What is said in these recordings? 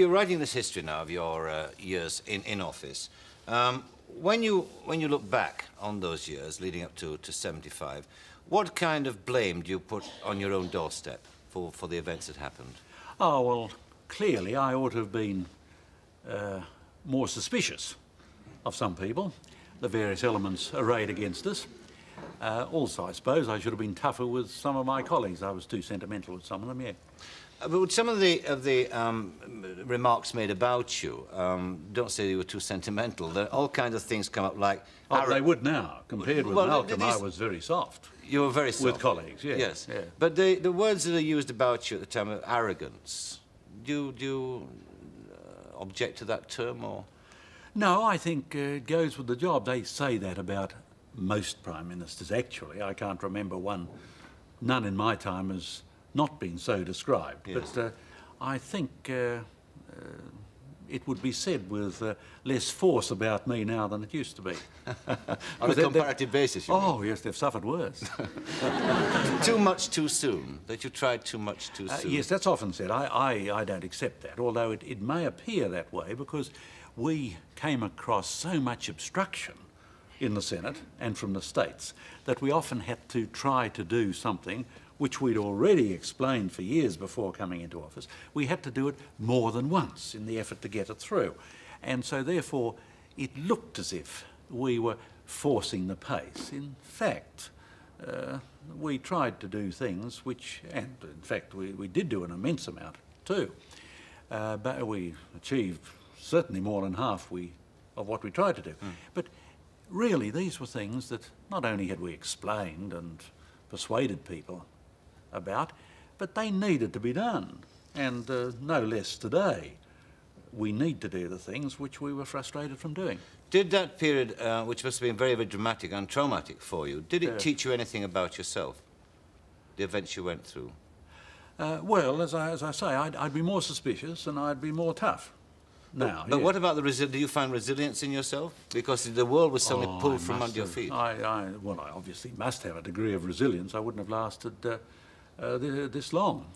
You're writing this history now of your years in office. When you look back on those years leading up to 75, what kind of blame do you put on your own doorstep for the events that happened? Oh, well, clearly I ought to have been more suspicious of some people, the various elements arrayed against us. Also, I suppose I should have been tougher with some of my colleagues. I was too sentimental with some of them, yeah. But with some of the remarks made about you, don't say you were too sentimental. There all kinds of things come up like... Oh, they would now. Compared with Malcolm, I was very soft. You were very soft. With colleagues, yeah. Yes. Yeah. But the words that are used about you at the time of arrogance, do you object to that term, or...? No, I think it goes with the job. They say that about most Prime Ministers, actually. I can't remember one. None in my time has not been so described. Yes. But I think it would be said with less force about me now than it used to be. On a comparative basis, you mean? Oh, yes, they've suffered worse. Too much too soon, that you tried too much too soon. Yes, that's often said. I don't accept that, although it may appear that way because we came across so much obstruction in the Senate and from the states that we often had to try to do something which we'd already explained for years before coming into office. We had to do it more than once in the effort to get it through. And so therefore it looked as if we were forcing the pace. In fact, we tried to do things which, and in fact we did do an immense amount too, but we achieved certainly more than half of what we tried to do. But really these were things that not only had we explained and persuaded people about, but they needed to be done. And no less today, we need to do the things which we were frustrated from doing. Did that period, which must have been very, very dramatic and traumatic for you, did it teach you anything about yourself, the events you went through? Well, as I say, I'd be more suspicious and I'd be more tough now. But what about do you find resilience in yourself? Because the world was suddenly pulled from under your feet. Well, I obviously must have a degree of resilience. I wouldn't have lasted this long.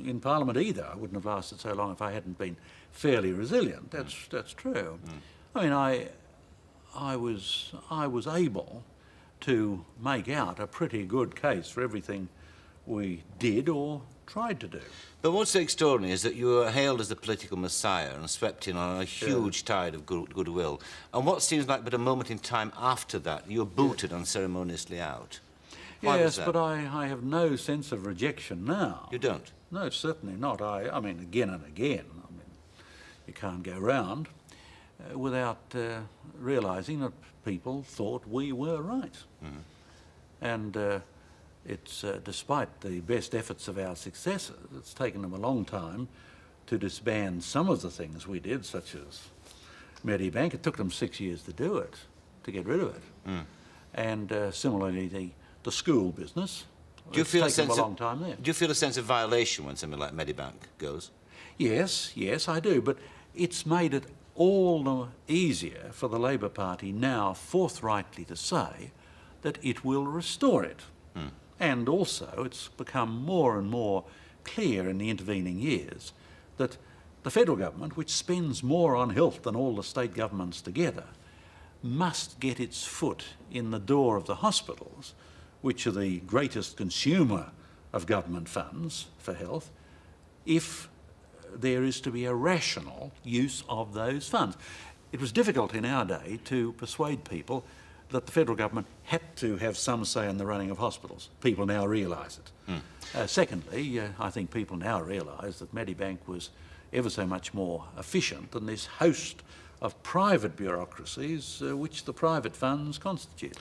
In Parliament either, I wouldn't have lasted so long if I hadn't been fairly resilient. That's true. I mean, I was able to make out a pretty good case for everything we did or tried to do. But what's so extraordinary is that you were hailed as the political messiah and swept in on a huge tide of goodwill. And what seems like but a moment in time after that, you were booted unceremoniously out. Why was that? But I have no sense of rejection now. You don't? No, certainly not. I mean, again and again. I mean, you can't go round without realising that people thought we were right. And it's despite the best efforts of our successors, it's taken them a long time to disband some of the things we did, such as Medibank. It took them 6 years to do it, to get rid of it. And similarly, the school business. Do you feel a long time there. Do you feel a sense of violation when something like Medibank goes? Yes, I do. But it's made it all the easier for the Labor Party now forthrightly to say that it will restore it. And also, it's become more and more clear in the intervening years that the federal government, which spends more on health than all the state governments together, must get its foot in the door of the hospitals, which are the greatest consumer of government funds for health, if there is to be a rational use of those funds. It was difficult in our day to persuade people that the federal government had to have some say in the running of hospitals. People now realise it. Secondly, I think people now realise that Medibank was ever so much more efficient than this host of private bureaucracies which the private funds constitute.